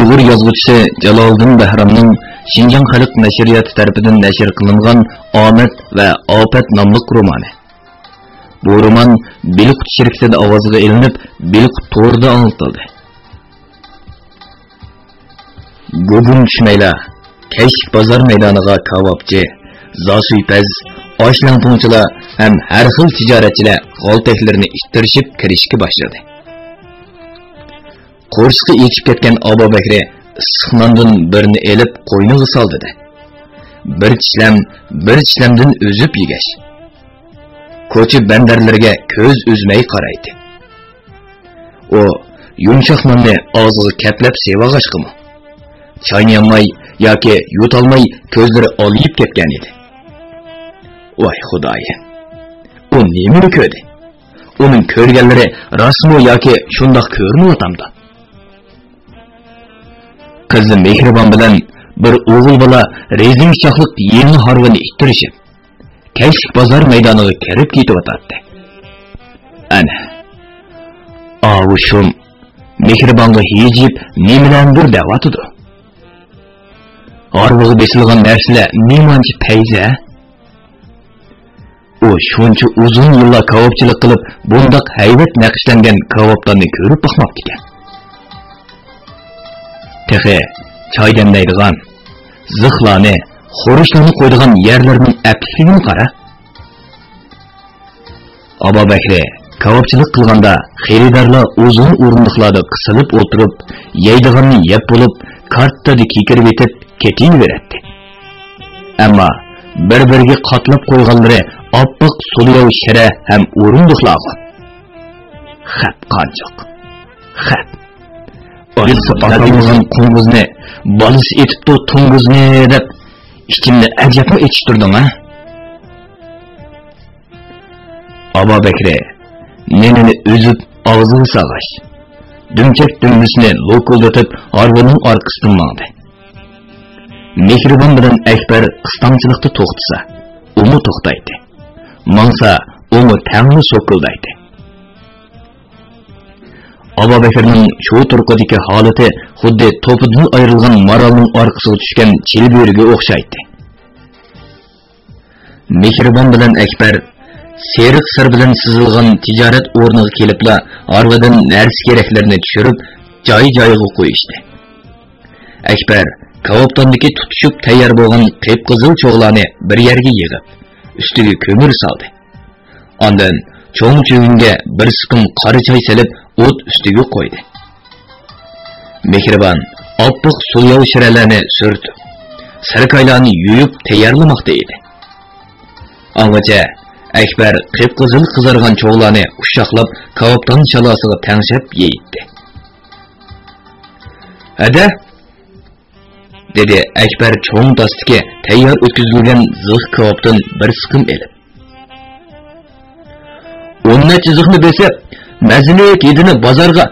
Uyg'ur yozuvchisi Jaloliddin Bahramning Şinjan Xalq nashriyati tarafidan nashr qilingan Omad va Ofat nomli romani. Bu roman Belqut shirkatida ovoziga ilinib, Belqut to'rida anlatildi. Gugum tushmaylar. Kayshik bozor maydoniga kavobchi, zosuypaz, oshlanpunchilar ham har xil tijoratchilar g'oltaklarini ishtirishib kirishga boshladi. Qo'rsqi echib ketgan Abu Bakri issiqnondan birini elib qo'yniga soldi. Bir tishlamdan o'zib yegash. Ko'chi bandarlarga ko'z uzmay qaraydi. O yumshoq nonni og'ziga kaplab sevag'ashqimi? Chaynayolmay yoki yutolmay ko'zlari olib ketgan edi. Voy Xudoyim. U nimani ko'rdi? Uning ko'rganlari rasmo yoki shundoq ko'rmayotdi? Qizi Mehribon bilan bir o'g'il bola rezin shoxliq yengli harvini ittirishib, Kayshik bozor maydoniga kirib ketyapti. Ana. Avushum Mehribonga hijib nimalardir da'vatidi. Harviga besilgan narsalar nimanchi payza? O shuncha uzun yillar kavobchilik qilib, bundoq haybat naqshlangan kavoblarni ko'rib boqmoqdi ekan. Texe choy demlaydigan, zixlarni, xo'rishlarni qo'ydigan yerlarning aplikligini qara. Abu Bakri kavobchilik qilganda xaridorlar uzun o'rindiqlarda qisilib o'tirib, yeydiganni yeb bo'lib, kartada kekirib etib ketaveradi. Ammo bir-biriga qatlab qo'yganlari oppoq suluv shira ham o'rindiqlarga. Xat qanchoq. Xat Orisi atamızın qunguzni, balisi etipti tunguzni deb, ichimni ajabmi etishtirding ha? Abu Bakri, nenini üzüp ağzını sağaş. Dümçek dümdüsünü lokuldatib harbining orqasidan mangdi. Mehribon bilan Akbar qistamchilikda to'xtasa, uni to'xtaydi. Mangsa, uni tangni so'kildaydi. Abu Bakrning shu turqidagi holati xuddi to'pidan ayrilgan maralning orqasiga tushgan chilbiriga o'xshaydi. Mehribon bilan Akbar seriq sir bilan sizilgan tijorat o'rniga kelibla harbidan narsa keraklarni tushirib, joy-joyiga qo'yishdi. Akbar kavobtondagi tutishib tayyor bo'lgan qip-qizil cho'g'larni bir yerga yig'ib, ustiga ko'mir soldi. Ondan cho'ng cho'yinga bir siqim qora choy solib, o't ustiga qo'ydi. Mehribon oppoq suluv shiralarni surtib, sarkaylarni yuyib tayyorlamoqda edi. Angacha Akbar qip-qizil qizargan cho'g'larni ushaqlab kavobton chalosiga tangshab yeydi. "Ada?" dedi Akbar cho'ng dastiga tayyor o'tkazilgan zig' kavobdan bir siqim elib. "O'nna chiziqni besib, mazilik yedini bozorga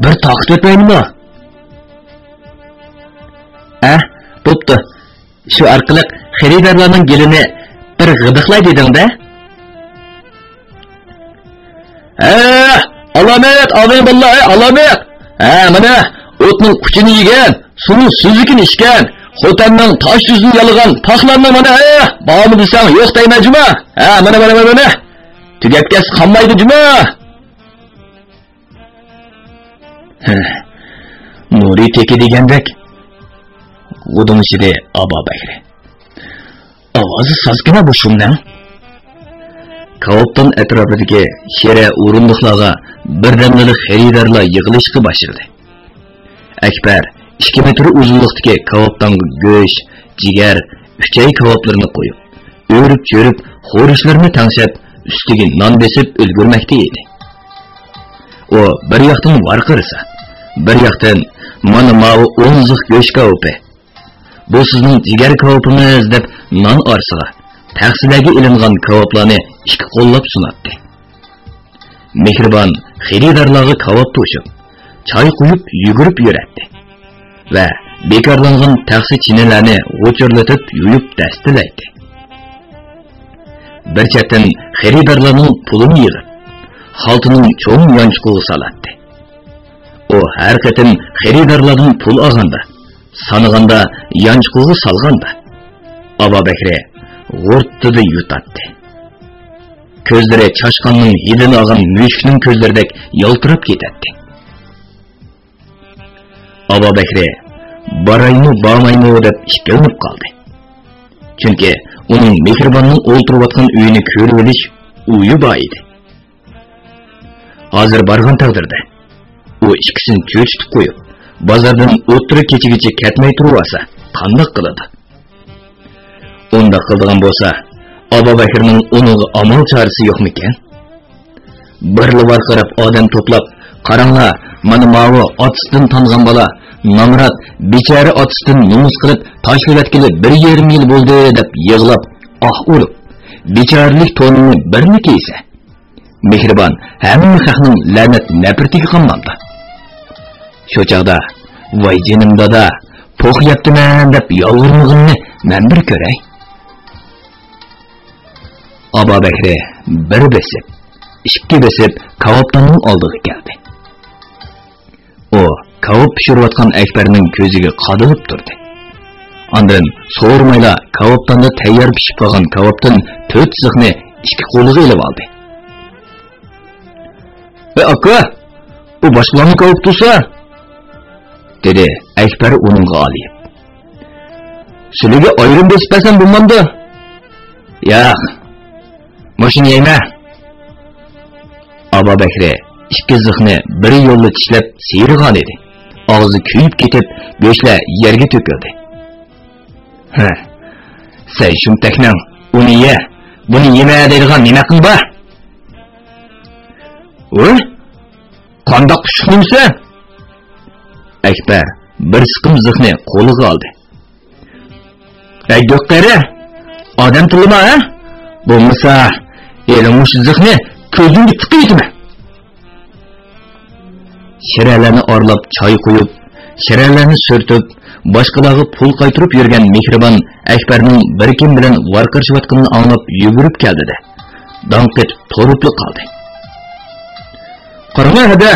bir taqib o'tmaymmi?" Bo'pti. Shu orqali xaridorlarning gelini bir g'idiqlay deding-da? Alamet, avayim billahi, alamet. Mana o'tning quchini yegan, suvning suzukini ichgan, xo'tanning tosh yuzini yalagan paxlarni mana, bormi desang, yo'q deyman juma. Mana. Tugatgas qolmaydi juma. Nuri teki degandek g'udunishida Abu Bakri. Ovozi sozgina bu shundan. Kavobton atrofidagi shira o'rindiqlarga birdamli xaridorlar yig'ilishga boshladi. Akbar 2 metr uzunlikdagi kavobton go'sht, jigar, uchay kavoblarni qo'yib, o'rib-cho'rib, xo'rishlarni tangshab, ustiga non besib ulgurmoqda edi. O bir yoqdan varqirsa, bir yoqdan mana mavi 10 ziq go'sht kavobi. Bu sizning jigar kavobingiz deb non orsiga taqsilaga ilingan kavoblarni ikki qo'llab sunatdi. Mehribon xaridorlarga kavob to'shib, choy quyib yugurib yuratdi va bekorlangan taqsi chinalarni g'o'chirlatib yuyib dastilaydi. Bir chetdan xaridorlarning pulini yig'ib, xaltining cho'ng yonchiqiga solatdi. O her ketim xeridarlardan pul alganda, sanıganda yançkığı salganda. Aba Bekri gurttıdı yutatdı. Közleri çaşkanın hidini ağan müşkünün közlerdek yaltırıp ketetti. Aba Bekri barayımı bağmayımı dep işkelinip kaldı. Çünkü onun Mehriban'ın olturuvatkan üyünü körüp eliş uyu baydı. Hazır bargan taqdirda o ikkisini cho'chitib qo'yib, bozordan o'tira kechigacha ketmay turibsa, qanday qiladi? Unda qildigan bo'lsa, Abu Bakrning uning amal chorasi yo'qmikan? Birli varqirab odam to'plab, qaranglar, mana mavi otisdan tangan bola, Namrat bechara otisdan nomus qilib tashlavatgili 1,5 yil bo'ldi deb yig'lab, urib, bechoralik to'nini birni kiysa, Mehriban hamma xalqning la'nat nafratiga qamlandi. Shu chaqda, voy jinim dada, po'q yaptiman deb yolg'irmag'inni men bir ko'ray. Abu Bakri bir besib, ikki besib kavobtanning oldiga keldi. O kavob pishirayotgan Akbarning ko'ziga qadilib turdi. Ondan so'rmayla kavobtanda tayyor pishib qolgan kavobdan 4 ziqni ikki qo'liga ilib oldi. Aka, o başkalarını kavup dursa, dedi Akbar onunla alayıp. Sülüge ayrım bespersen bulmamdı. Ya, maşın yeme. Abu Bakri ikki zıhni bir yolla tishlab sıyırgan edi. Ağzı kuyup ketip göçle yerge töküldü. Sen şumteknen onu ye, bunu yemeye deydigan nime kılba? Oy? Qandaq kuchliqmisa? Akbar bir siqim ziqni qo'liga oldi. Do'qqara, odam tilima, ha? Bo'lmasa, eling mush ziqni ko'zingga tiqaytmi? Shiralarni orlab choy qo'yib, shiralarni surtib, boshqalarga pul qaytirib yurgan Mehriban Akbarning bir kim bilan varqirishayotganini anglab yugurib keldi-da. Danqit to'rupli qoldi. Qarama hada,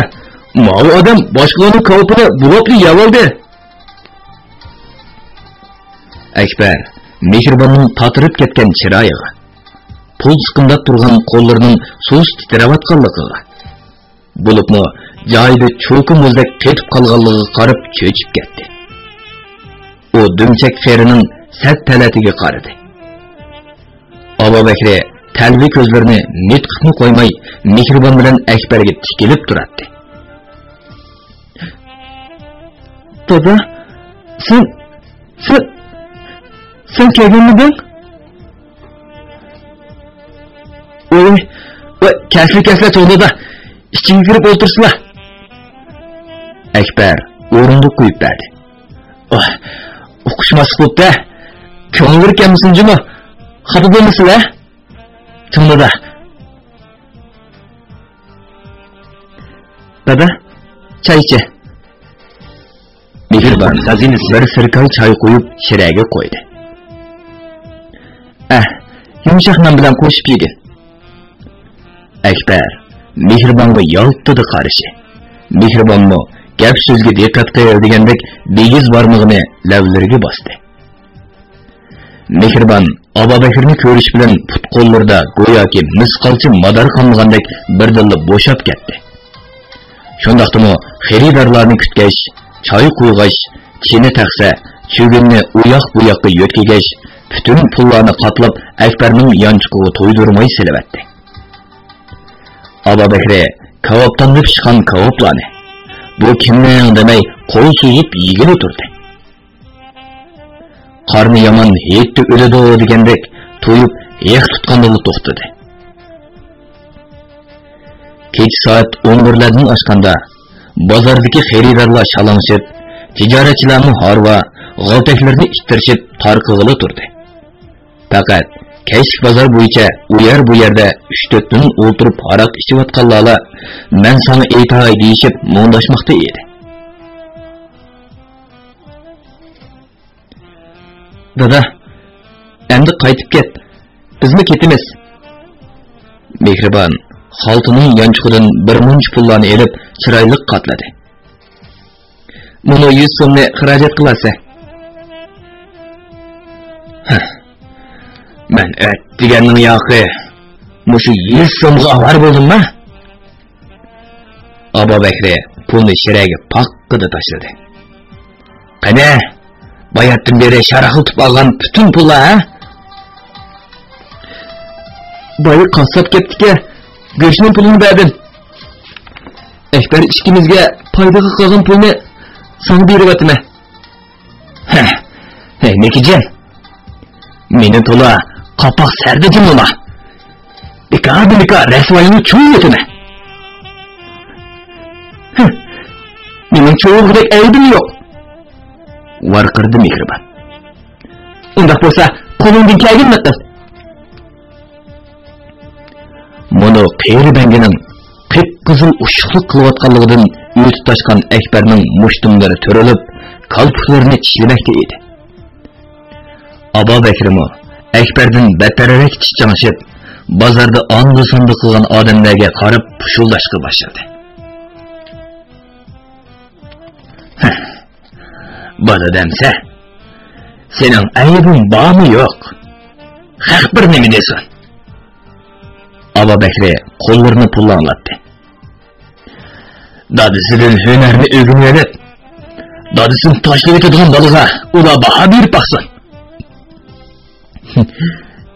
mavi odam boshqalarning kavopini bulopli yavoldi. Akbar Mehribanning tatirib ketgan chiroyiga, pul siqimdab turgan qo'llarining so'z titrayotganligiga, bo'libmi joyida cho'qi muzdek ketib qolganligiga qarab cho'chib ketdi. O dumchak ferining sat talatiga qaradi. Abu Bakri talbi ko'zlarini netqitni qo'ymay Mehriban bilan Akbarga tikilib turadi. Dada, sen kelganmiding? Oy, kasli to'g'rida ichiga kirib o'tirsizlar. Akbar o'rindiq qo'yib berdi. O'qishmas bo'libdi. Ko'ngil kelmasinjimi? Xafa bo'lmasizlar? Tunda. Dada, çay içe. Mehriban xazinasi bir sirkay çay qo'yib shiraga qo'ydi. Yumshoq non bilan qo'shib yegin. Akbar Mehribonga yoltdi qarishi. Mehribonmo gap so'zga diqqat qilib degandek begiz barmog'ini lavlariga bosdi. Mehriban Abu Bakrni ko'rish bilan put qo'llarida go'yoki misqalchi madar qolgandek birdilla bo'shab ketdi. Shundaqdimi xaridorlarni kutgach, choy qo'ygach, chini taqsa, cho'ginni u yoq bu yoqqa yo'tkigach, butun pullarni qatlab Akbarning yanchiqig'i to'ydirmay silavatdi. Abu Bakri kavobdan chiqqan kavoblarni bu kimning demay qo'l suzib yigib o'tirdi. Qarni yomon yetti o'ladi degandek to'yib yeq tutqandili to'xtadi. Kech soat 11lardan oshganda bozordagi xaridorlar shalang'ishib, tijoratchilarning harva, g'altaklarni ittirishib tarqig'ili turdi. Faqat kechki bozor bo'yicha u yerda 3-4 kun o'tirib aroq ichayotganlar men sana aytay deyishib mo'ndashmoqda edi. Dada, endi qaytib ket. Bizmi ketimiz? Mehriban xaltining yanchiqidan bir munch pullarni elib chiroyli qatladi. Bunu 100 so'mni xarajat qilasiz. Men deganning yoqi. Mushu 100 so'mga avar bo'ldimmi? Abu Bakri pulni shiraga paqqida tashladi. Qani, bayatdan beri sharaqlatib olgan butun pullar, ha? Boya qassob ketdi-ki, go'shtning pulini berdim. Ekber ikimizga foydaga qolgan pulni sana beryapman. Hey, Mekijon. Meni to'la qapoq sardadim nima? Bika rasvoyini cho'yitimi? Mening cho'g'idek aybim yo'q. Varqirdi Mehribon. Undaq bo'lsa, qo'lingdan kelganmi qiz? Bunu qeyri bangining qip-qizil ushliq qilayotganligidan uyi tutashgan Akbarning mushtumlari to'rilib, qalpoqlarini tishlamoqda edi. Abu Bakrmi Akbardan battarroq tichangshib, bozorda andi-sandi qilgan odamlarga qarab pushullashga boshladi. Bana demse, senin aybin bağımı yok. Hak bir ne mi desin? Abu Bakri kollarını pulla anlattı. Dadısının hünerini öğünlenip, dadısının taşlı etediğin dalığa ula baha bir baksın.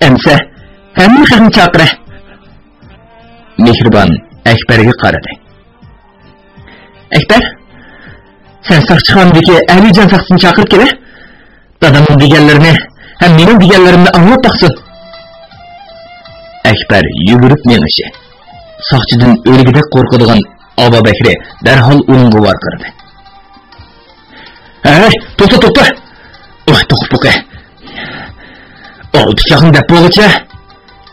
Emse, hem mi kırın çakırı? Mehribon Ekber'e qaradı. Ekber, sen sakçıqandaki Alican saksını çakırıp kele, dadamın digellerini hem benim digellerimde anlat baksın. Ekber yugurip menişi. Sakçıdan ölgüdek korkuduğun Abu Bakri derhal onun var kırdı. To'xta. To'xib qo'y. Olti chaqin deb bo'lg'icha,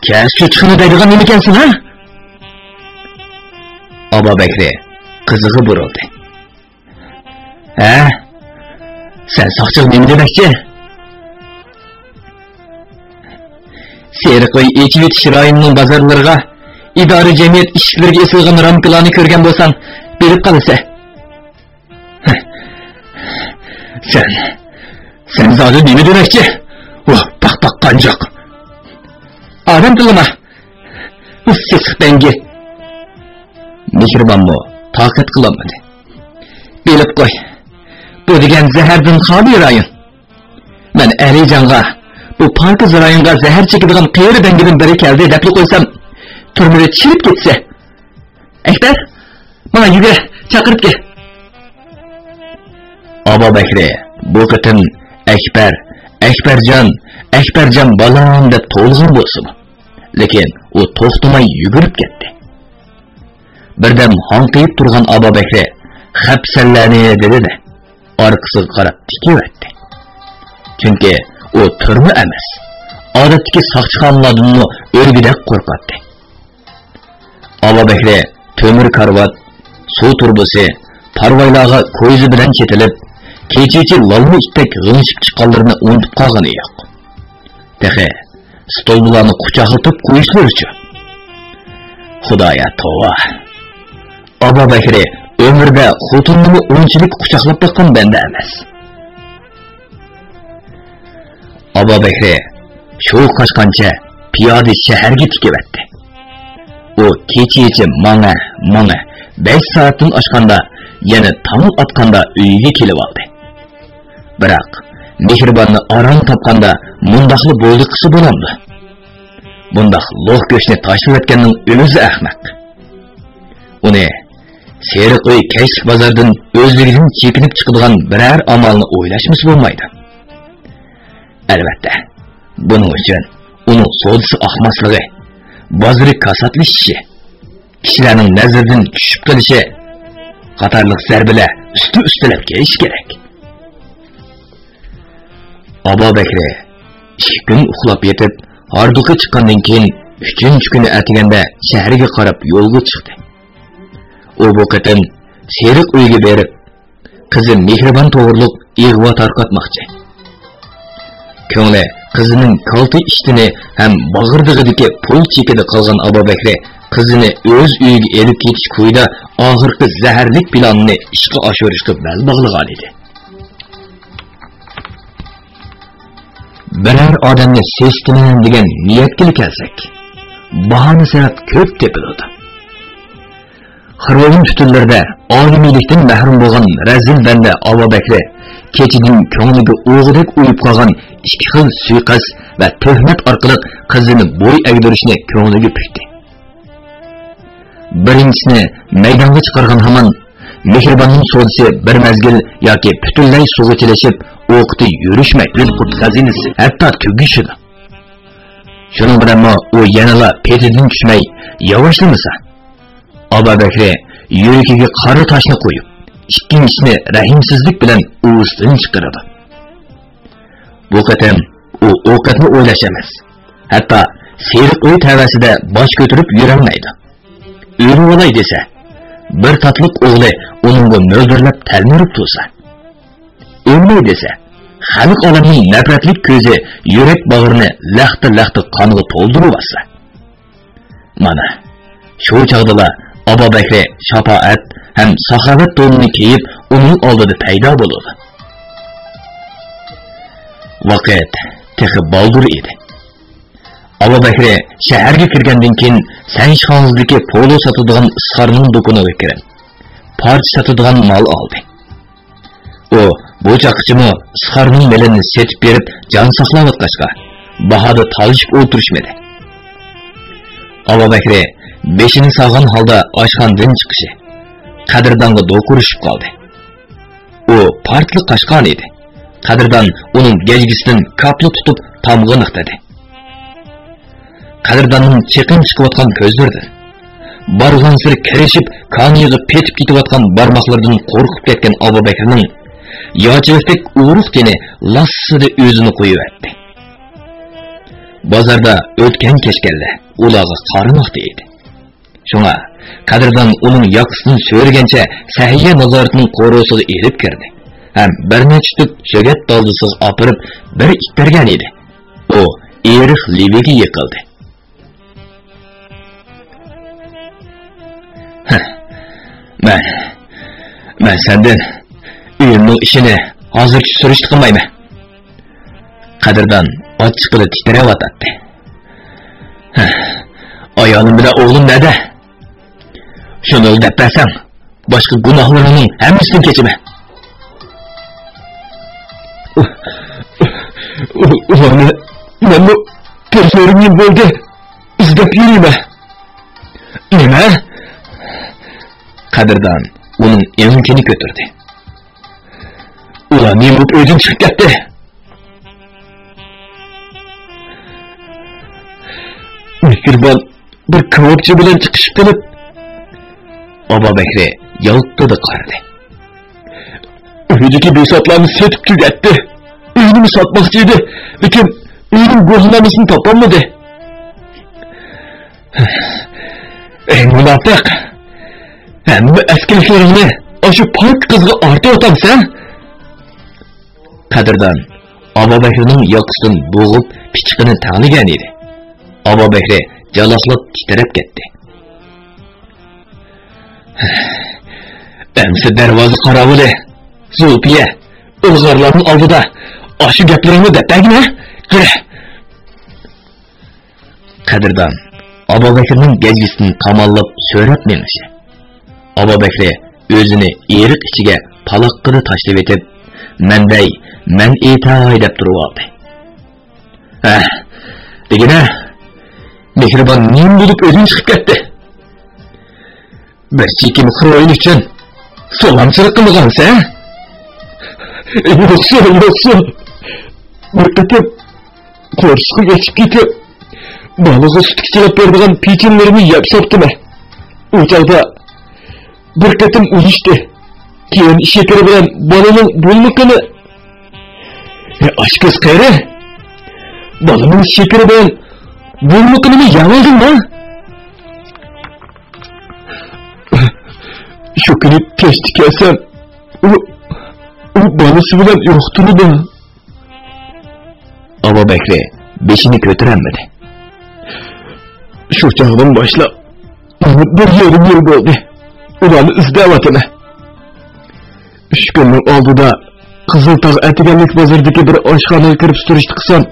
kasga chiqini deydigan nima ekansan, ha? Abu Bakri qizig'i burildi. Sen soqchiq nima demoqchi? Seriqo'y echib yetish rayonining bozorlariga, idora jamiyat ishiklariga esilgan ramkalarni ko'rgan bo'lsang, berib qolsa. Sen zodi nima demoqchi? Bak qanjoq. Adam tilima. Sesiq bangi. Mehribonmi taqat qilolmadi. Bilib qo'y. Bu degan zahardan xoli rayon. Men Alijonga bu parkiz rayonga zahar chekadigan qiyri bangidan biri keldi deb qo'ysam, turmada chirib ketsa. Ekber, mana yugur, chaqirib kel. Abu Bakri bu qitim Akbarjon balam deb to'lg'in bo'lsin. Lekin u to'xtamay yugurib ketdi. Birdan hanqiyib turgan Abu Bakri "Xapsallani" dedi-de, orqasiga qarab tikiverdi. Chunki u turma emas, odatdagi soqchixonlardan o'rgidek qo'rqatdi. Abu Bakri temir karvat, suv turbusi, parvaylarga ko'zi bilan chetilib, kechichi lalmi ittek g'ingshib chiqqanlarini unutib qolgani yo'q. Tehe, stollarni quchoqlatib qo'yishlar uchun. Xudoya tova. Abu Bakri ömürde xotinini unchalik quchoqlab boqqan banda emas. Abu Bakri shu qochqancha piyoda shaharga tikiverdi. U kechichi manga 5 soatdan oshganda, yana tong otganda uyiga kelib oldi. Biroq Mehribonni aram topganda mundaqli bo'ldi qisi bo'lamdi. Bundaq lo'q go'shtni tashlab o'tganning o'zi ahmoq. Uni Seriqo'y kayshlik bozordan o'zligidan chekinib chiqadigan biror amalni o'ylashimiz bo'lmaydi. Albatta, buning uchun uning so'disi ahmoqligi, bozori kasatlashishi, kishilarning nazaridan tushib qolishi qatorliq zarbalar ustilab kelish kerak. Abu Bakri 2 kun uxlab yetib, harduqqa chiqqandan keyin 3-chi kuni atiganda shaharga qarab yo'lga chiqdi. U bu qatim Seriq uyga berib, qizi Mehribon to'g'riliq ig'vo tarqatmoqchi. Ko'ngli qizining kalti ishtini ham bag'irdig'idagi pul chekida qolgan Abu Bakr qizini o'z uyiga elib ketish ko'yida oxirgi zaharlik planini ishga oshirishga bel bog'lagan edi. Biror odamni seshtinaman degan niyatga kelsak, bahona sabab ko'p tepiladi. Xirvon tutunlarda olimlikdan mahrum bo'lgan razil banda Abu Bakr kechining ko'ngliga o'g'idek uyib qolgan ikki xil suiqasd va tuhmat orqali qizini bo'y agdirishni ko'ngliga pukdi. Birinchisini maydonga chiqargan hamon Mehribonning so'zisi bir mezgil yoki butunlay suvga tilashib, o'qiti yurishmay, qut xazinasi hatto tugishidi. Shuning bilan u yanala petidan tushmay, yavaşlamasa, Abu Bakr yuragiga qora toshni qo'yib, ikkinchisini rahimsizlik bilan ustidan chiqaradi. Bu qatam u ovqatni o'ylash emas, hatto seriq uy tavasida bosh ko'tarib yurolmaydi. O'rib olay desa, bir tatliq o'g'li uningga mo'ldirlab talmirib tursa, o'lmay desa, xalq olamining nafratlik ko'zi yurak bag'rini laxta qonga to'ldirib olsa. Mana shu chog'da Abu Bakr shafaat ham saxovat to'nini kiyib uning oldida paydo bo'ladi. Vaqt texi baldur edi. Abu Bakr shaharga kirgandan keyin Sanshxonzdagi polo sotadigan isxarning do'koniga kirib, parcha sotadigan mol oldi. U bu chaqchimi isxarning melini setib berib, jon saqlayotgachqa bahoda talishib o'tirishmadi. Abu Bakr beshini sog'an holda oshxonadan chiqishi Qadrdonga do'kurishib qoldi. U partli qashqon edi. Qadrdon uning gajgisidan kapli tutib tomg'a niqtadi. Qadrdonning chiqin chiqayotgan ko'zlaridan barg'an sir kirishib, qoniga petib ketayotgan barmoqlaridan qo'rqib ketgan Abu Bakrning yochilikdek uruq teni lassida o'zini qo'yibdi. Bozorda o'tgan kechganlar ularga qarinoqda edi. Shunga Qadrdon uning yoqasini so'rgancha sahiya nazoratining qo'rosiga elib kirdi. Ham bir necha tut so'gat doldisiga opirib bir ittirgan edi. U eriq liviga yiqildi. Men senden uyimning ishini hozircha surishti qilmayman. Qadrdon ochiqida titrayotdi. Ayolim bilan o'g'lim nada? Shuni deb bersam, boshqa gunohlarimning hammasini kechaman. Ularni men bu tersorimning bo'ldi izlab yurayman. Nima? Qadrdon uning emkini ko'tardi. Ular men bu o'zim chiqib ketdi. Mehribon bir kavobchi bilan chiqishib qilib, Abu Bakr yaltidi qaradi. Uydagi besotlarni setib tugatdi. Uyini sotmoqchi edi, lekin uyning go'zlamasini topolmadi. Ey munofiq! Hamma askarlaringni o'sha pok qizga ortib o'tamsan? Qadrdon Abu Bakrning yoqasidan bo'g'ib pichqini tanigan edi. Abu Bakr jaloqlab titrab ketdi. Emsi darvoza qarovuli, Zulfiya, o'zgarlarning oldida Aşı gaplarını depegme, kır. Qadrdon Abu Bakrning gajgisini qamallab so'rab menishi. Abu Bakr o'zini eriq ichiga paloqqini tashlab etib, men etay deb turib oldi. Degina Mehribon nim bo'lib o'zing chiqib ketdi. Bir chekim xiroyin uchun so'lamchilik qilgansan? Yo'q. Bir qatam qo'rsqi geçib ketib, balığı sütükçilep berdiğen pechenlerini yap soptuma. O çağda bir qatam uyuştu. Keyin şekeri bilen balının bulmukını aşkız kayri balının şekeri bilen bulmukını yavaldın mı? Şu günü keşti kelsem o balısı bilen yoktur da. Abu Bekri beşini götüremedi. Şu çağdan başla bir yarım yıl oldu. Ulanı izlevatını. 3 günün oldu da Kızıltağ Etigenlik Bazır'daki bir aşkhanaya kirip sürüştü kısam.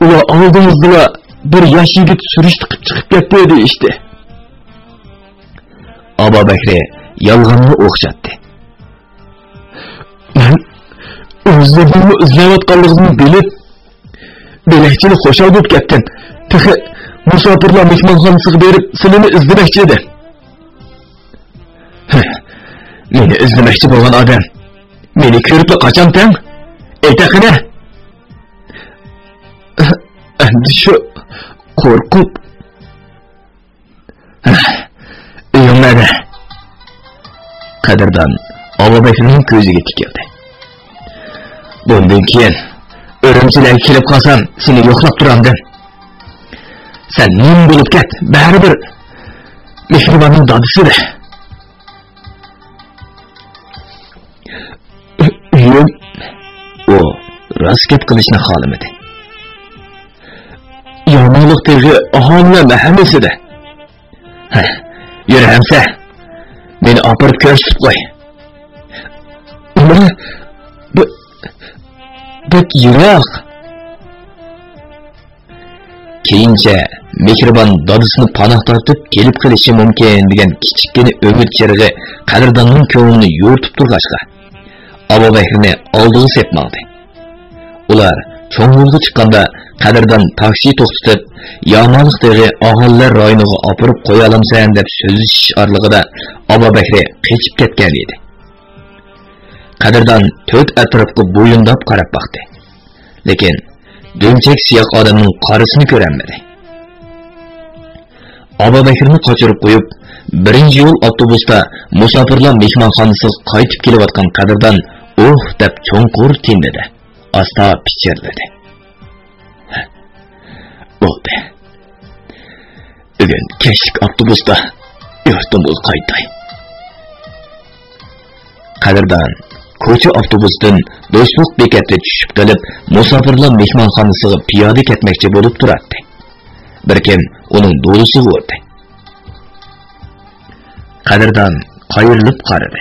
Ula aldığımızda bir yaş yigit sürüştü çıkıp gitti işte. Abu Bekri yalğanını okşattı. Ben özlediğimi izlevatkanlığını bilip belekçili hoşal bulup gittim. Tıkı musafirla mehmanxonasiga berib silini izlemekçi edi. Meni izlemekçi bo'lgan odam meni ko'rib qachon tang? Aytaqina. Endi shu qo'rqib uyimada qadrdon Abu Bekirning ko'ziga tikildi. Bundan keyin Örümchilarga kelib qolsam seni yo'qlab turamdim. Sen nim bo'lib ket, baribir Mehribonning dadisidir. Uyim o rost gap qilishni xohlamadi. Yomonlikdagi aholilar mahallasida. Yur hamsa, meni opirib ko'rsatib qo'y. Nima? Bak yiroq. Keyincha Mehribon dadisini panoh tortib kelib qilishi mumkin degan kichikkina umid chirig'i qadrdonning ko'nglini yo'rtib turg'achqa Abu Bekrni oldiga sepmoqdi. Ular cho'ng yo'lga chiqqanda qadrdon taksi to'xtatib, Yomonlikdagi aholilar rayoniga opirib qo'ya olamsan deb so'zlashish orlig'ida Abu Bekri qechib ketgan edi. Qadrdon to'rt atrofga bo'yindab qarab baqdi. Lekin dönçek siyah adamın qarısını ko'ranmadi. Abu Bekrni qochirib qo'yib, birinchi yo'l avtobusda musofirlar mehmonxonasiga qaytib kelayotgan qadrdon deb cho'nqur tindidi. Asta pichirladi. Bo'ldi. Bugun kechlik avtobusda yurtimizga qaytay. Qadrdon ko'cha avtobusdan Do'stlik bekatida tushib qolib, musofirlar mehmonxonasiga piyoda ketmoqchi bo'lib turardi. Bir kim uning do'lisiga urdi. Qadrdon qayrilib qaradi.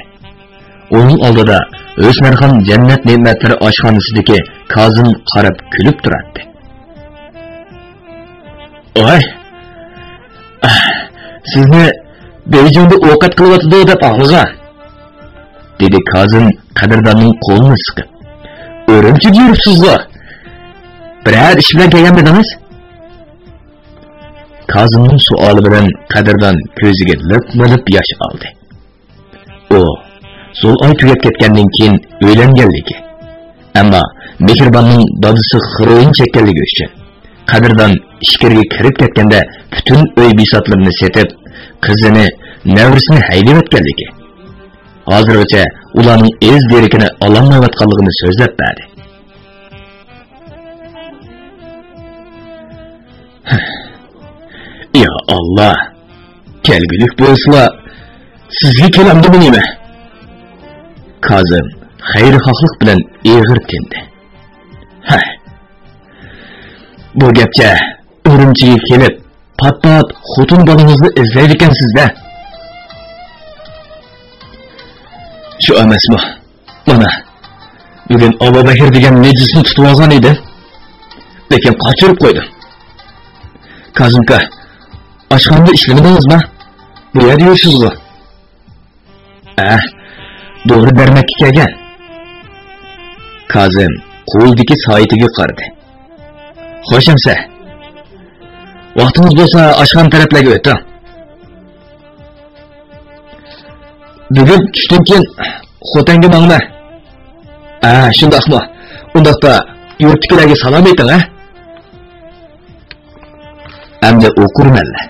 Uning oldida O'smarxon Jannat ne'matlari oshxonasidagi Kozim qarab kulib turardi. "Oy! Sizni Beyjonda ovqat qilyotdi deb og'izga" dedi Kozim qadrdonning qo'lini siqib. "O'rimchi yuribsiz-ku. Biror ish bilan kelganmidingiz?" Kozimning savoli bilan qadrdon ko'ziga lip-milip yosh oldi. U so'l oy tugab ketgandan keyin o'ylanganligi, ammo Mehribonning dadisi xiroin chekkanligi uchun qadrdon ishkirga kirib ketganda butun uy bisotlarini setib, qizini, navrisini haydab o'tganligi. Hozirgacha ularning ez derikini ololmayotganligini so'zlab berdi. Ya Allah, kelgulik bo'lsa, sizga kelamdi bunimi? Kozim xayrixohlik bilan eg'ir tindi. Bu gapcha Urumchiga kelib, pat-pat xotin bolangizni izlaydi ekansiz-da. Shu emasmi? Mana bugun Abu Bekir degan nejisni tutib olgan edi. Lekin qochirib qo'ydim. Kozimka, oshxonada ishlamadingizmi? Bu yerda yurishsiz-ku. Doğru bermek kelgan. Kozim qo'ldagi soatiga qaradi. Xo'shamsa, vaqtingiz bo'lsa oshxona taraflarga o'ting. Bugun tushdan keyin xotanga manglar. Shundaqmi? Undaqda yurtkilarga salom ayting, Endi o'qurmanlar.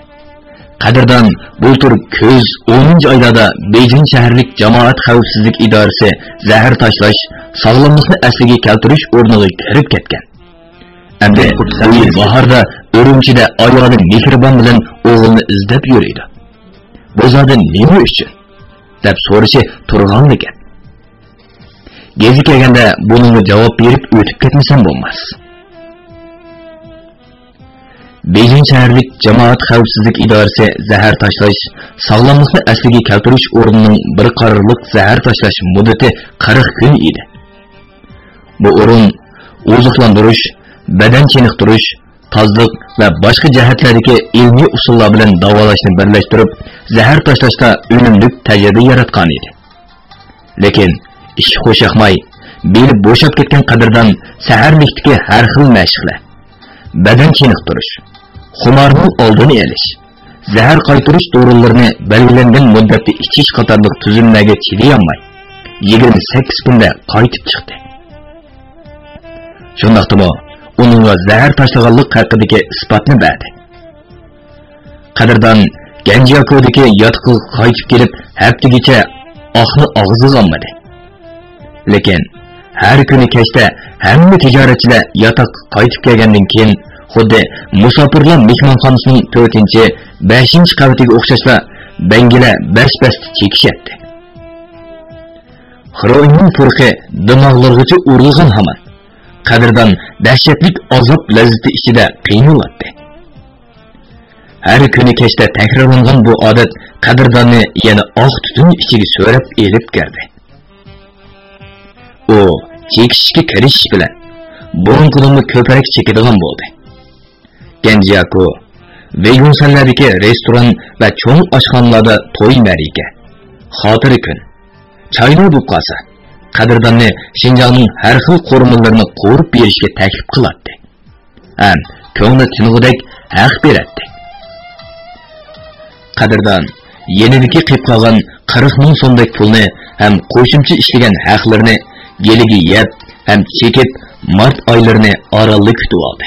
Qadrdon bultur ko'z 10-oylarda Beyjing shaharlik jamoat xavfsizlik idorasi zahar tashlash, sog'lomlikni asliga keltirish o'rniga kirib ketgan. Endi bahorda Urumchida ayolning Mehribon bilan o'g'ilni izlab yuradi. Bu zodi nima uchun? deb so'rashi turgan ekan. Gezi kelganda bunga javob berib o'tib ketmasam bo'lmas. Beijing shaharlik jamoat xavfsizlik idorasi zahar tashlash, sog'lomlikni asliga keltirish o'rnining bir qarorlik zahar tashlash muddati 40 kun edi. Bu o'rin oziqlantirish, badan chiniqtirish, tozlik va boshqa jihatlardagi ilmiy usullar bilan davolashni birlashtirib, zahar tashlashda unumli tajriba yaratgan edi. Lekin ish xo'shaqmay, beli bo'shab ketgan qadrdan saharlikdagi har xil mashqlar, badan chiniqtirish, xumarning oldini olish, zahar qaytirish dorilarini belgilangan muddatda ichish qatorliq tuzilmaga chidayolmay 28 kunda qaytib chiqdi. Shundaqdimi, uningga zahar tashlaganlik haqidagi isbotni berdi. Qadrdan Ganjiakodagi yotiqqa qaytib kelib, haftagacha oqni og'ziga olmadi. Lekin har kuni kechda hamma tijoratchilar yotoqqa qaytib kelgandan keyin xuddi musofirlar mehmonxonasining 4-5 qavatiga o'xshashla bangilar bas-bas chekishyapti. Xiroinning purqi dimog'largacha urilgan hamon qadrdan dahshatlik azob lazzati ichida qiynaladi. Har kuni kechda takrorlangan bu odat qadrdonni yana oq tutun ichiga so'rab elib kirdi. U chekishga kirish bilan burunqidan ko'proq chekadigan bo'ldi. Ganjiako Vegunsallardagi restoran va cho'ng oshxonalarda to'y marika, xotira kun, choylar bo'lib qolsa, qadrdonni Xinjiangning har xil qo'rmonlarini qo'rib berishga taklif qiladi. Ham ko'ngli tinig'idek haq beradi. Qadrdon yenidagi qilib qolgan 40 ming so'mdek pulni ham qo'shimcha ishlagan haqlarni yeliga yeb, ham chekib mart oylarini oralli kutib oldi.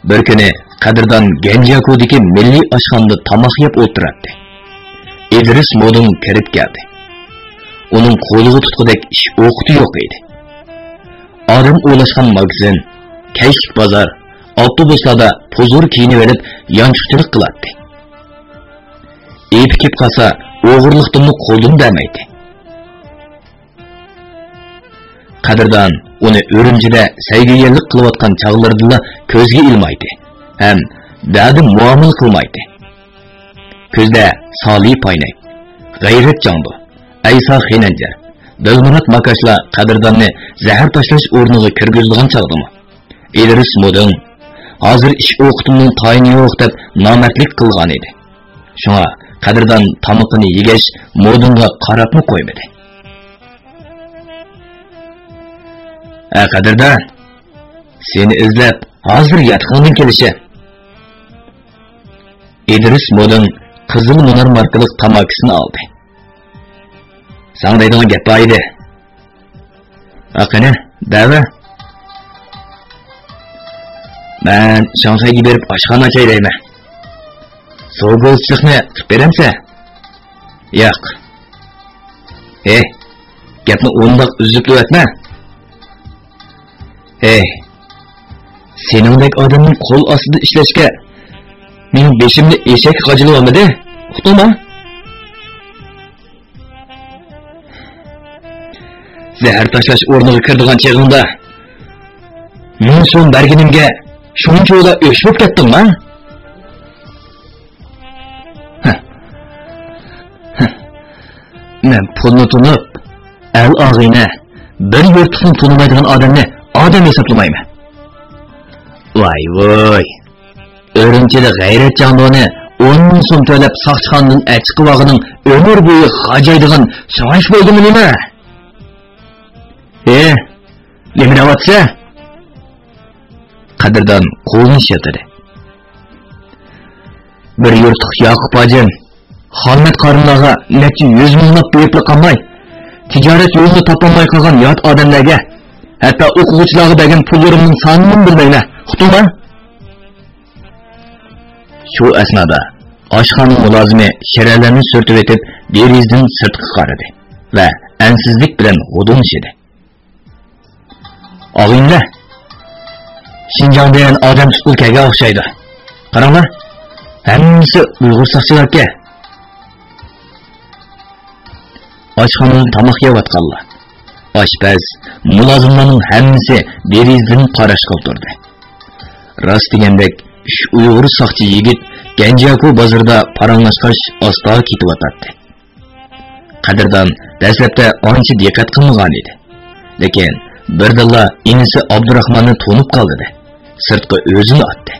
Bir kuni qadrdon Ganjiakodagi milliy oshxonada tomoq yeb o'tiradi. Idris Modun kirib keldi. Uning qo'liga tutqudek ish o'qiti yo'q edi. Odam o'ylashgan magazin, kayshlik bozor, avtobuslarda huzur kiyinib olib, yanchiqchilik qiladi. Epikib qolsa, o'g'irlikdan qo'ldan damaydi. Qadrdon uni Urumchida sayg'iyalik qilayotgan chog'larda ko'zga ilmaydi. Ham dadi muomala qilmaydi. Ko'zda Soli Paynay, G'ayrat Jandu, Aysa Xinanjar, Dilmurat Makashla qadrdonni zahar tashlash o'rniga kirgizgan chog'dimi? Idris Modun hozir ish o'qitimning tayini yo'q deb nomardlik qilgan edi. Shunga qadrdon tamoqini yegash Modunga qarabmi qo'ymadi. Qadrdon, seni izlab hozir yatqindan kelishi. Idris Modun qizil munar markalik tamakisini oldi. Sana deydigan gap bor edi. Qani, dava. Men Shanxayga berib oshxona ochaylayman. So'g'ilchilikni qilib beramsa? Yo'q. Gapni o'ndoq uzib o'tma. Seningdek odamning qo'l ostida ishlashga mening beshimni eshak g'ajili olmadi. Uqdingmi? Zahar tashlash o'rniga kirdigan cheg'imda men so'm berganimga shuncha o'sh bo'lib ketdingmi? Men pulni tunib, al og'ayni bir yurtni tunimaydigan odamni odam hisoblamayman. Voy. Urumchida G'ayrat Jandoni 10 ming so'm to'lab soqchixondan achchiq vog'ining umr bo'yi g'ajaydigan so'yish bo'ldimi nima? Nima deyapsa? Qadrdon qo'lni shetadi. Bir yurtliq Yoqub hojim Xolmat qarinlarga necha 100 minglab berib qolmay, tijorat yo'lini topolmay qolgan yot odamlarga, hatto o'quvchilarga bergan pullarimning sonini bilmayman. Uqdingmi? Shu asnoda oshxona mulozimi sharalarni surtib etib, derizdan sirtqa qaradi va ansizlik bilan g'udunishdi. Og'inglar, Xinjiangdan odam tutulkaga o'xshaydi. Qaranglar, hammasi Uyg'ur saqchilarga. Oshxonada tomoq yeyotganlar. Oshpaz, mulozimlarning hammasi derizdan qarashga o'tirdi. Rost degandek 3 Uyg'ur saqchi yigit Ganjaku bozorida paranglashqach asta ketib o'tadi. Qadrdon dastlabda ancha diqqat qilmagan edi. Lekin birdalla inisi Abdurahmonni to'nib qoldi. Sirtqa o'zini otdi.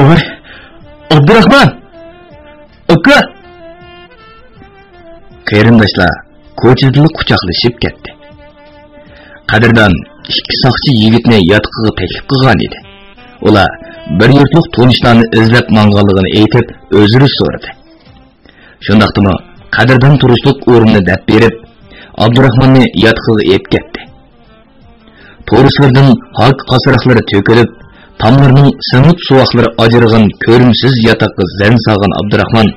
"Oy, Abdurahmon! Aka!" Qarindoshlar ko'chada quchoqlashib ketdi. Qadrdon ikki saqchi yigitni yotqiga taklif qilgan edi. Ular bir yurtliq tonishlarni izlab manganligini aytib, o'zini so'radi. Shundaqdimi Qadrdon turishlik o'rnini deb berib, Abdurahmonni yotqiga olib ketdi. To'rislardan haq qasriqlari to'kilib, tamlarning simit suvoqlari ajirgan ko'rimsiz yotoqqa zan solgan Abdurahmon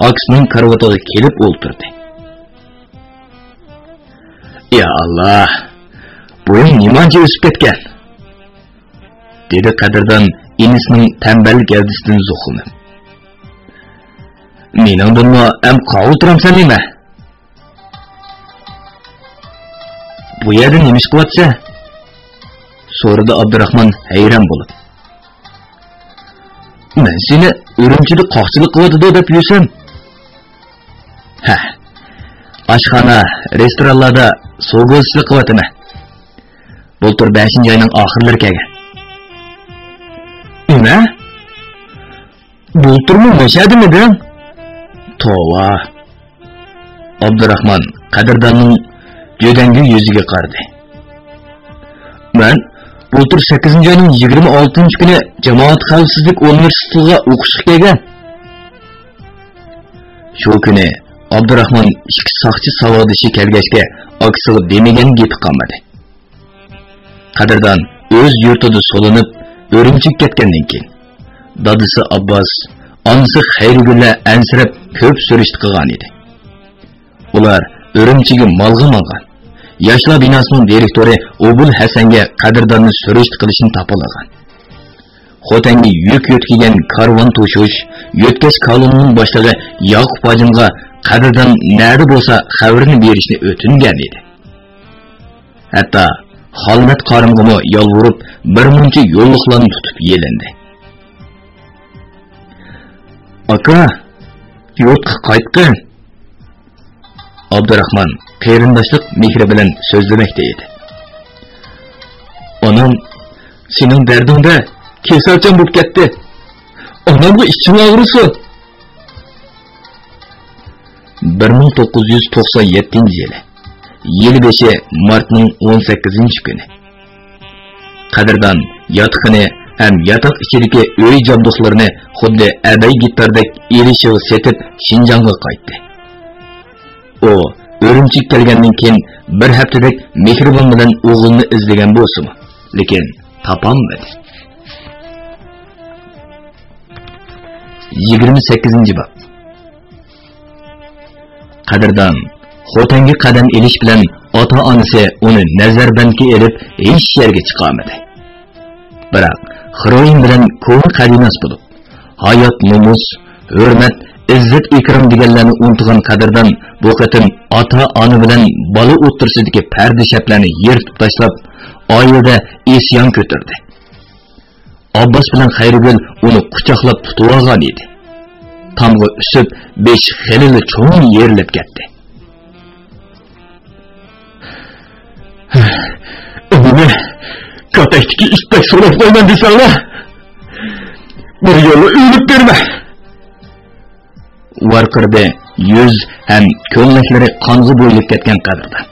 akisining karvatiga kelib o'ltirdi. "Ya Allah, bo'ying nimancha o'sib ketgan?" dedi Qadrdon inisining tambal gavdasidan zo'qinib. "Meningdanmi ham qovutiramsan nima? Bu yerda nima ish qilyapsan?" so'radi Abdurahmon hayron bo'lib. "Men seni Urumchida qoqchilik qilyotdi deb yursam." "Ha, oshxona, restoranlarda sovg'ochilik qilyapman. Bultur 5-oyning oxirlari kelgan." "Nima? Bulturmi mashadimidi?" "Tova." Abdurahmon Qadrdonning jo'dangi yuziga qaradi. "Men bultur 8-oyning 26-kuni Jamoat xavfsizlik universitetiga o'qishga kelgan." Shu kuni Abdurahmon ikki saqchi savodisi kelgachga aksiga demagan gapi qolmadi. Qadrdon o'z yurtida so'linib, Urumchiga ketgandan keyin dadisi Abbos, onasi Xayrigulla ansirab ko'p so'rishdi qilgan edi. Ular Urumchiga molga olgan. Yoshlar binosining direktori Obul Hasanga Qadrdonni so'rishdi qilishni topilgan. Xotanga yuk yotkigan karvon to'shish, yotkash kolonning boshlig'i Yoqub hojimga Qadrdon nari bo'lsa xabarini berishni o'tingan edi. Hatto Xolmat qarimg'imi yolvurib bir muncha yo'lliqlarni tutib yelindi. "Aka, yurtga qaytqin." Abdurahmon qarindoshlik mehri bilan so'zlamoqda edi. "Onam, sening dardingda kesalchan bo'lib ketdi. Onamga ichim og'risi." 1997-yili 25 martning 18-kuni Qadrdon yotiqini ham yotoq ichidagi uy jabduqlarini xuddi abay gitardek elishiga setib Shinjonga qaytdi. U Urumchiga kelgandan keyin bir haftadak Mehribon bilan o'g'ilni izlagan bo'lsa-mu, lekin topolmadi. 28-bob. Qadrdon Xotanga qadam elish bilan ota-onasi uni nazarbandga elib hech yerga chiqolmadi. Biroq Xroin bilan ko'p qadimas bo'lib, hayot, nomus, hurmat, izzat, ikrom deganlarni unutgan Qadrdon bu qatim ota-ona bilan bola o'tirsidagi pardishaplarni yirtib tashlab, oilada isyon ko'tardi. Abbos bilan Xayrigul uni quchoqlab tutib olgan edi. Tamg'a usib, besh xilili cho'ng yerilib ketdi. "Nima? Katakdagi istak so'rab qo'yman desanglar, bir yo'li o'lib berma." Varqirdi yuz ham ko'ngliklari qonga bo'ylab ketgan Qadrdon.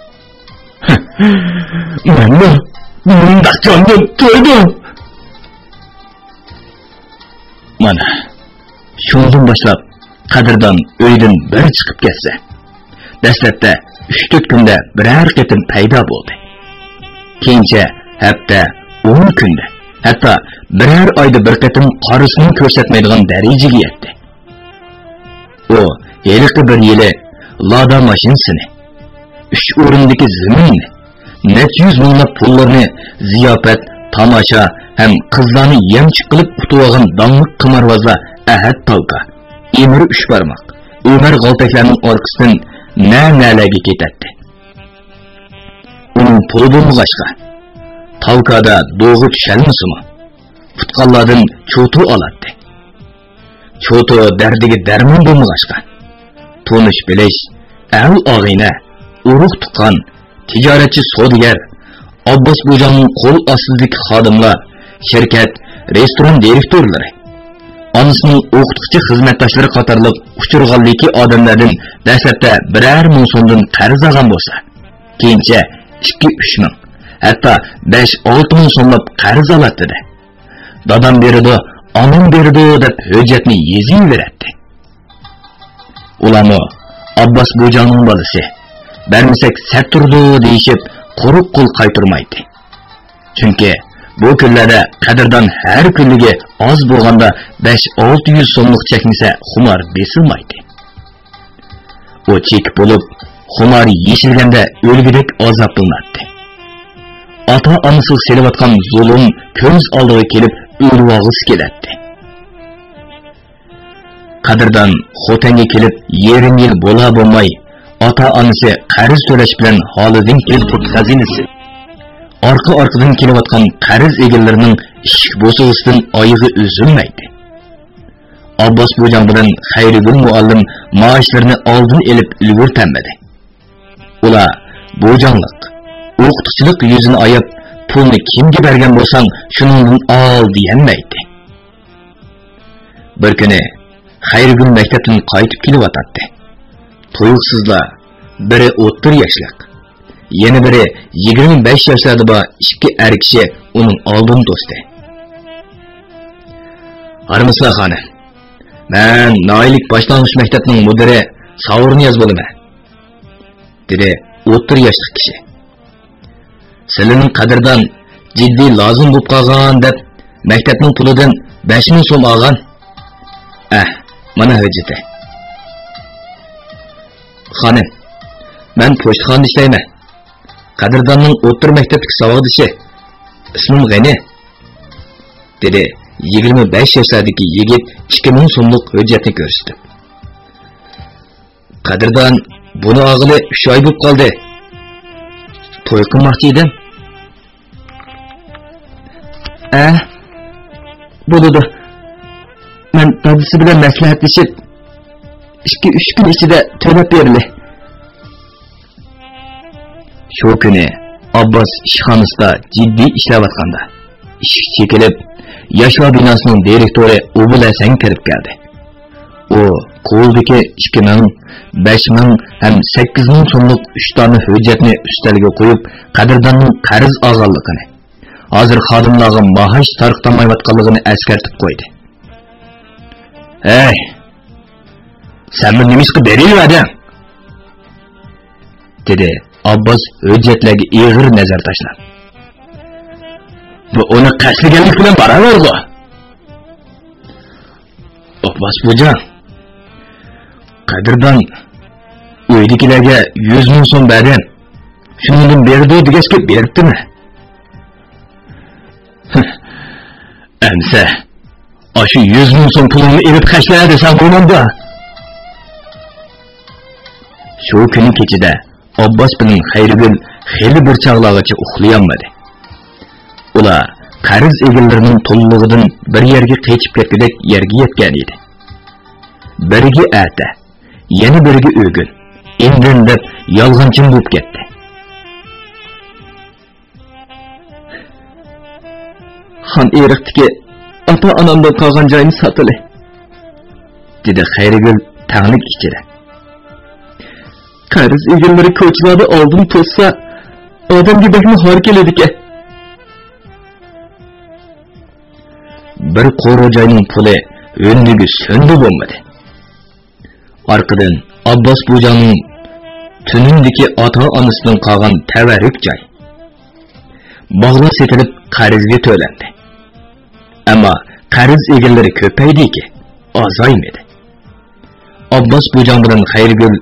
"Menni bundoq jondan to'ydim." Mana shundan boshlab Qadrdon uydan bir chiqib ketsa, dastlabda 3-4 kunda biror qitim paydo bo'ldi. Keyincha hafta 10 kunda, hatto biror oyda bir qitim qarisini ko'rsatmaydigan darajaga yetdi. U yiliqi bir yili Lada mashinasini, 3 o'rindagi zaminni, necha yuz minglab pullarni ziyofat, tomosha ham qizlarni yemchi qilib utib donliq qimarvozlar Ahad Tolka, Emir Uchbarmoq, Umar G'altaklarning orqasidan na'nalarga ketadi. Uning puli bo'lmag'achqa Tolkada do'g'i tushalmasimi? tutqanlardan çotu alatdı. Çotu derdiga derman bo'lmag'achqa. Tonish bilish, al og'ina, urug' tuqqan, tijoratchi savdogar, Abbos Bo'jonning qo'l ostidagi xodimlar, shirkat, restoran direktorlari, onasining o'qituvchi xizmatdoshlari qatorliq uchirg'anligi odamlardan dastlabda biror ming so'mdan qarz olgan bo'lsa, keyincha 2-3 ming, hatto 5-6 ming so'mlab qarz oladi. Dadam berdi, onam berdi deb hujjatni yeziveradi. Ularni Abbos Bo'jonning bolasi, bermasak sat turdi deyishib, quruq qo'l qaytarmaydi. Chunki bu kunlarda qadrdan har kunligi oz bo'lganda 5-600 so'mlik chekmasa xumor besilmaydi. O chek bo'lib, xumor yeshilganda o'lgidek azoblanadi. Ota-onasi selayotgan zulm ko'z oldiga kelib o'lvog'isi keladi. Qadrdan xotanga kelib yerin yil bo'la bo'lmay, ota-onasi qarz to'lash bilan holidan kelib xazinasi. Arka-arkadan kelayotgan qarz egallarining ishik bo'sug'isidan oyig'i uzilmaydi. Abbos Bo'jon bilan Xayrigul muallim maoshlarini oldin elib ulgurtanmadi. Ular Bo'jonliq, o'qituvchilik yuzini ayab, pulni kimga bergan bo'lsang, shuningdan ol deyanmaydi. Bir kuni Xayrigul maktabdan qaytib kelyotdi. Tuyuqsizlar, biri 30 yoshlik, yana biri 25 yoshlarda bor ikki er kishi uning oldin do'sti. Armisla xonim, men Noilik boshlang'ich maktabining mudiri Savrniyoz bo'laman, dedi 30 yoshli kishi. Sizlarning qadrdan jiddiy lozim bo'lib qolgan deb maktabning pulidan 5000 so'm olgan. Mana hujjati. Xonim, men pochtaxonada ishlayman. Qadrdonning o'tir maktabdagi savodisi. Ismim G'ani, dedi 25 yoshlardagi yigit 2000 so'mlik hujjatni ko'rsatib. Qadrdon buni og'ili 3 oy bo'lib qoldi. To'y qilmoqchi edim. Bo'ladi. Men dadisi bilan maslahatlashib 2-3 kun ichida to'lab berildi. Shu kuni Abbos ishxonasida jiddiy ishlayotganda eshik chekilib, Yashva binosining direktori Ubul Hasan kirib keldi. U qo'ldagi 2000, 5000 ham 8000 so'mlik 3 dona hujjatni ustalga qo'yib, qadrdonning qarz olganligini, hozir xodimlarga maosh tarqatmayotganligini eskartib qo'ydi. Hey, sen beni nima qilib beryapsan? dedi Abbos hujjatlarga ig'ir nazar tashlab. Bu uni qasliganlik bilan baravar-ku. Abbos Bo'jon, qadrdon uydagilarga 100 ming so'm berdim. Shundan berdi degashga beribdimi? Amsa, shu 100 ming so'm pulini elib qashlar desam bo'lmadi. Shu kuni kechida Abbos bilan Xayrigul xeyli bir chaqlag'icha uxlayolmadi. Ular qarz egallarining to'llig'idan bir yerga qechib ketgudek yerga yetgan edi. Biriga ata, yana biriga o'g'il, indin deb yolg'onchim bo'lib ketdi. Xon eriqdiki ota-onamdan qolgan joyini sotili, dedi Xayrigul tanglik ichida. Qarz egallari ko'chlarda oldin to'ssa, odamga bakmi xor keladi-ku. Bir qo'ro joyning puli o'rniga so'ndi bo'lmadi. Orqadan Abbos Bo'jonning tunindagi ota-onasidan qolgan tavarruk joy bog'lar setilib qarzga to'landi. Ammo qarz egallari ko'paydi-ki, azaymadi. Abbos Bo'jon bilan Xayrigul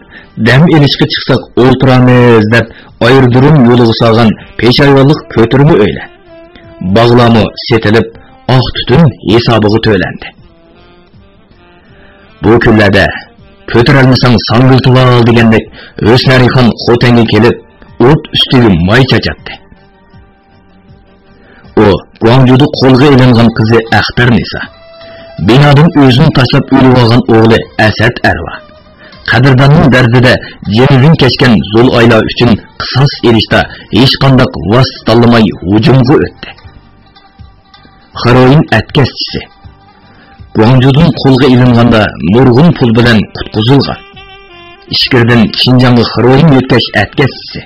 dam elishga chiqsak o'ltiramiz deb ayirdirim yo'liga solgan peshayvonlik ko'tirma o'yla. Bog'lami setilib, oq tutun hisobiga to'landi. Bu kunlarda ko'tarolmasang sangiltib ol degandek O'snarixon xotanga kelib, o't ustiga moy chachatdi. O, Guangzhou'da qo'lga ilingan qizi Axtar Nisa. Binodan o'zini tashlab o'lib olgan o'g'li Asad Arva. Qadrdonning dardida jenidan kechgan zo'l oylar uchun qisos elishda hech qanday vosita tanlamay hujumga o'tdi. Xaroyin atkaschisi Guangzhou'dan qo'lga ilinganda nurg'un pul bilan qutqizilgan. Ishkirdan Xinjiangga xaroyin yetkash atkaschisi.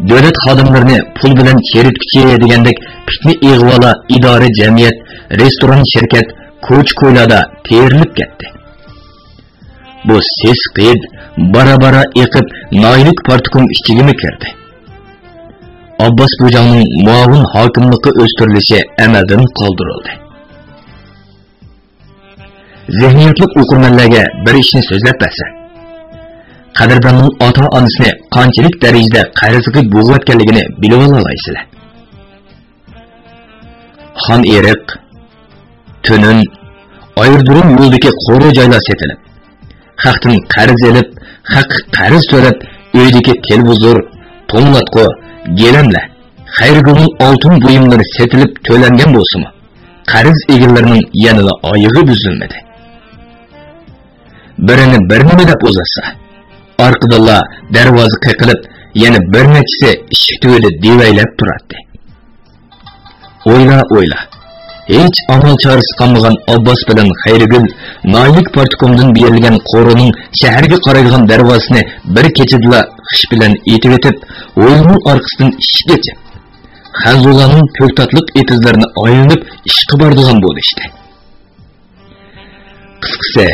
Davlat xodimlarini pul bilan cheritkichi degandek fitni ig'vola idora jamiyat, restoran shirkat, ko'ch-ko'ylarda terilib ketdi. Bu ses qid bara-bara eqib Noylik partikum ishchigimi kirdi. Abbas Bojangning muavin hokimligi o'stirilishi amaldan qoldirildi. Zihniyatli o'qirmanlarga bir ishni so'zlab bersa, qadrdonning ota-onasini qanchalik darajada qarzga bo'g'ayotganligini bilib olasizlar. Xon Eriq, Tunun, Ayırdurum yo'ldagi qo'ri joylar setilib, xalqdan qarz elib, haq qarz to'lab, uydagi televizor, to'nglatqo, gelamlar, xayrgulning oltin buyumlari setilib to'langan bo'lsa-mu, qarz egalarining yanada oyig'i buzilmadi. Birini bir nima deb uzatsa, orqadanlar darvoza qiqilib, yana bir nechisi eshik tuvida devaylab turardi. O'yla. Hech amal chorasi qolmagan Abbas bilan Xayrigul Noylik partikomdan berilgan qo'rining shaharga qaraydigan darvozasini bir kechada xish bilan etib etib, o'yinning orqasidan ishgacha Xanzulaning ko'ktatliq etizlarini aylanib ishga bordigan bo'lishdi. Qisqasi,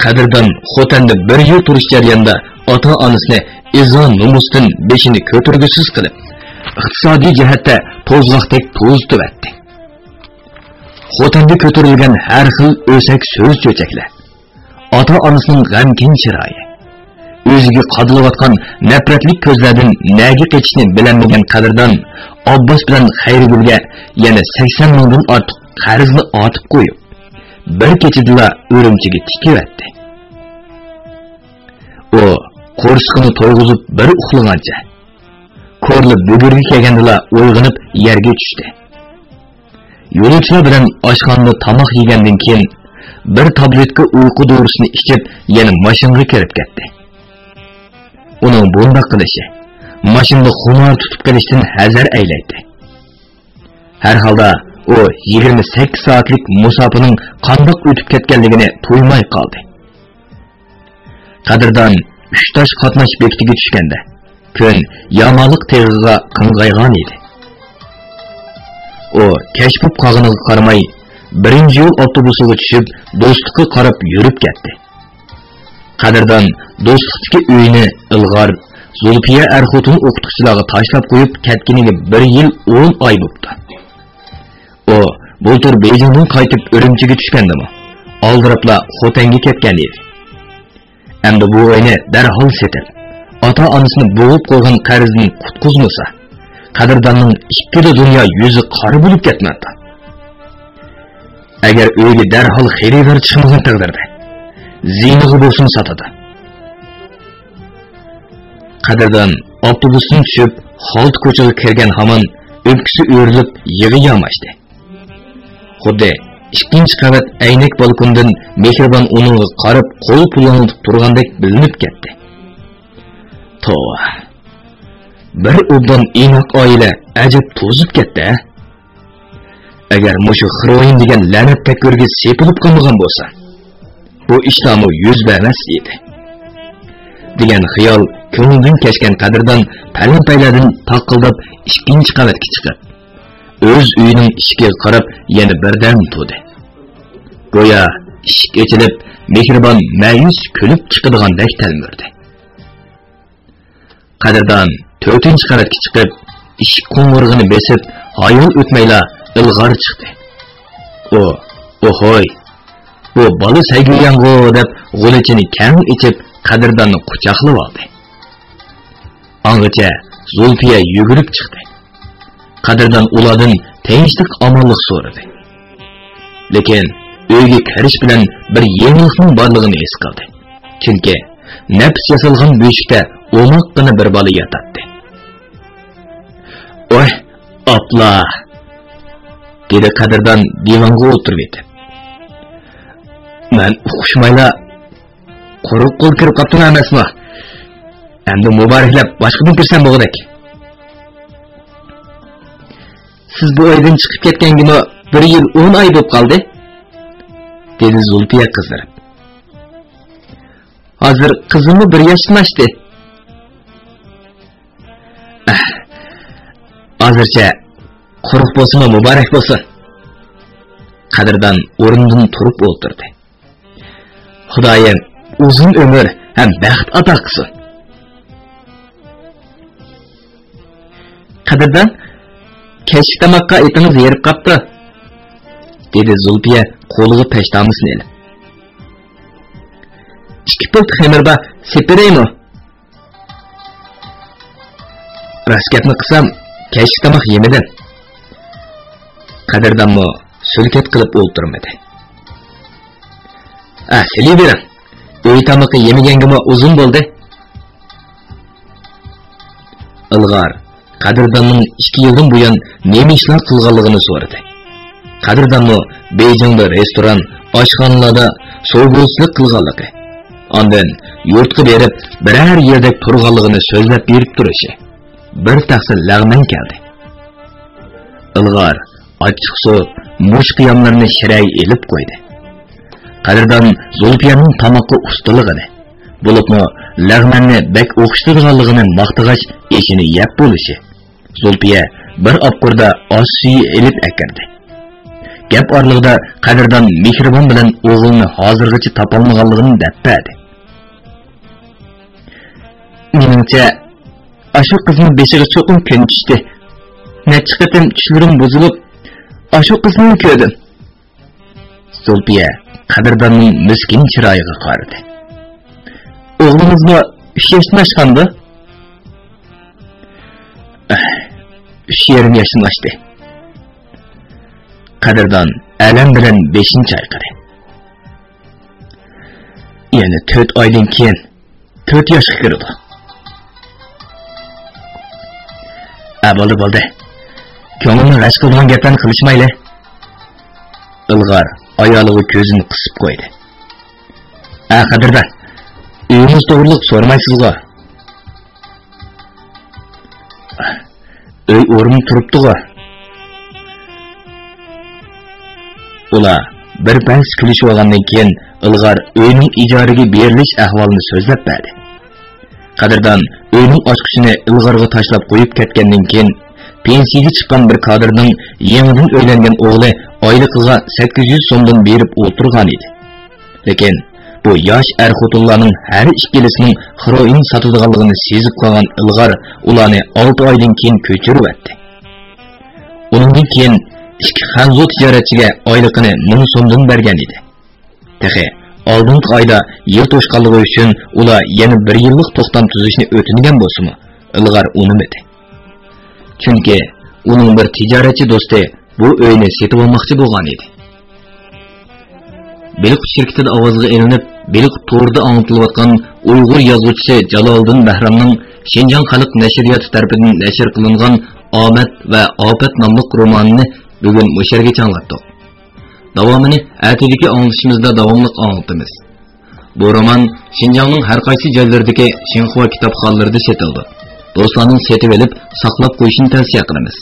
qadrdon Xotanda bir yil turish jarayonida ota-onasini izon nomusdan beshini ko'targisiz qilib, iqtisodiy jihatda to'zg'oqdek to'zitib Xotanda ko'tarilgan har xil o'sak so'z cho'chaklar, ota-onasining g'amkin chiroyi, o'ziga qadilayotgan nafratlik ko'zlardan nega qechishni bilmagan qadrdon Abbas bilan Xayrigulga yana 80 mingdan ortiq qarzni otib qo'yib, bir kechada o'rimchiga tikibdi. O qo'rsqini to'yg'izib bir uxlagancha, ko'rli bugurga kelgandilar uyg'onib yerga tushdi. Yo'lovchilar bilan oshxonada tomoq yegandan keyin bir tabletka uyqu dorisini ichib, yana mashinaga kirib ketdi. Uning bunday qilishi mashinada xumor tutib qilishdan hazar aylaydi. Har holda o 28 soatlik musofaning qandoq o'tib ketganligini to'ymay qoldi. Qadrdon 3 tosh qatnash bekitiga tushganda kun yamonlik teg'iga qing'aygan edi. O kashfib qolganiga qaramay birinchi yo'l avtobusiga tushib do'stlikka qarab yurib ketdi. Qadrdon do'stlikdagi uyini ilg'or Zulfiya Arxotun o'qituvchilarga tashlab qo'yib ketganiga 1 yil 10 oy bo'ldi. O bultur Beyjingdan qaytib Urumchiga tushgandimi? Oldirabla Xotanga ketgan edi. Endi bu o'yini darhol setib, ota-onasini bo'g'ib qo'ygan qarzni qutqizmasa, qadrdonning ikkita dunyo yuzi qora bo'lib ketmadi. Agar uyga darhol xaridor chiqmagan taqdirda, zinaga bo'lsin sotadi. Qadrdon avtobusdan tushib, Xolt ko'chaga kirgan hamon o'pkisi o'rilib yig'i yamashdi. Xuddi ikkinchi qavat aynak balkondan mehribon uningga qarab qo'l pullanib turgandek bilinib ketdi. Tova. Bir obdan inoq oila ajab to'zib ketdi. Agar mushu Xroyin degan la'nat takkurga sepilib qolmagan bo'lsa, bu ishlarni yuz bermas edi. degan xiyol ko'ngildan kechgan qadrdon palon-paylardan taqildab ikkinchi qavatga chiqib, o'z uyining ishiga qarab yana birdan to'di. Go'yo eshik ochilib, mehribon ma'yus kulib chiqadigandek talmirdi. Qadrdon 4-chi qavatga chiqib, eshik qo'ng'irog'ini besib, hayol o'tmayla ilg'or chiqdi. Ohoy, bu bola sayg'iyang'o deb g'ulichini kang ichib qadrdonni quchoqlab oldi. Angacha Zulfiya yugurib chiqdi. Qadrdon ulardan tinchlik omonlik so'radi. Lekin uyga kirish bilan bir yengillikning borligini his qildi. Chunki nafs yasalgan beshikda o'moqqina bir bola yotadi. Apla, dedi Kadirdan divanga o'tirib etib. Men uqishmayla quruq qo'l kirib qaptim emasmi? Endi muboraklab boshqadan kirsam bo'g'dak. Siz bu oydan chiqib ketganga 1 yil 10 oy bo'lib qoldi, dedi Zulfiya qizarib. Hozir qizimni 1 yoshdan oshdi. Hozircha quruq bo'lsin, muborak bo'lsin. Qadirdan o'rnidan turib o'tirdi. Xudoyim uzun umr ham baxt ato qilsin. Qadirdan kechki tamoqqa etingiz yerib qapti, dedi Zulfiya qo'liga peshtamasini elib. 2 pult xemirba sepiraymi? Raskatni qilsam kechki tamoq yemidim. Qadirdanmi sulkat qilib o'ltirmadi. Sili bering. Uy tamoqi yemagangimi uzun bo'ldi. Ilg'or Qadirdanning 2 yildan buyon nima ishlar qilganligini so'radi. Qadirdanmi Beijingda restoran, oshxonalarda so'g'uzlik qilganligi, ondan yurtga berib biror yerda turganligini so'zlab berib turishi bir tahsil lag'man keldi. Ilg'or ochiq suv mush qiyamlarni shiray elib qo'ydi. Qadirdan Zulfiyaning tamoqqa ustiligini, bo'libmi lag'manni bak o'qishtirganligini maqtag'ach ishini yeb bo'lishi. Zulfiya bir opqurda osh suyi elib akirdi. Gap orlig'ida Qadirdan mehribon bilan o'g'ilni hozirgacha topolmaganligini dapadi. Meningcha, ashu qizni beshiga cho'qim kun tushdi. Necha qatim tushlarim buzilib, ashu qizni ko'rdim. Zulfiya Qadirdanning miskin chiroyiga qaradi. O'g'lingizmi 3 yoshdan oshgandi? 3,5 yoshdan oshdi. Qadirdan alam bilan 5-chayqadi. Yani 4 oydan keyin 4 yoshga kirdi. Bo'ldi. Ko'nglimni g'ash qilgan gaplarni qilishmayli. Ilg'or ayoliga ko'zini qisib qo'ydi. Qadirdan, uyimiz to'g'riliq so'rmaysizga. Uy o'rni turibdi-ku. Ular bir bans kulishib olgandan keyin Ilg'or uyning ijaraga berilish ahvolini so'zlab berdi. Qadirdan uyning ochqichini Ilg'orga tashlab qo'yib ketgandan keyin pensiyaga chiqqan bir Qadirning yangidan uylangan o'g'li oyliqiga 800 so'mdan berib o'tirgan edi. Lekin bu yosh er-xotinlarning har ikkilisining heroin sotadiganligini sezib qolgan Ilg'or ularni 6 oydan keyin ko'chirib etdi. Undan keyin ikki Xanzo tijoratchiga oyliqini 1000 so'mdan bergan edi. Texe oldingi oyda yer to'shqanligi uchun ular yana 1 yillik to'xtam tuzishni o'tingan bo'lsa-mu, Ilg'or unimadi. Chunki uning bir tijoratchi do'sti bu uyni setib olmoqchi bo'lgan edi. Beliq shirkatida ovozga elinib, Beliq to'rda anglatilayotgan Uyg'ur yozuvchisi Jaloliddin Bahramning Xinjiang xalq nashriyoti tomonidan nashr qilingan Omad va Ofat nomli romanini bugun musharga chanlatdik. Davomini ertadagi anglashimizda davomli anlatamiz. Bu roman Xinjiangning har qaysi joylaridagi Xinhua kitobxonalarida sotildi. Do'stlarning setib olib, saqlab qo'yishini tavsiya qilamiz.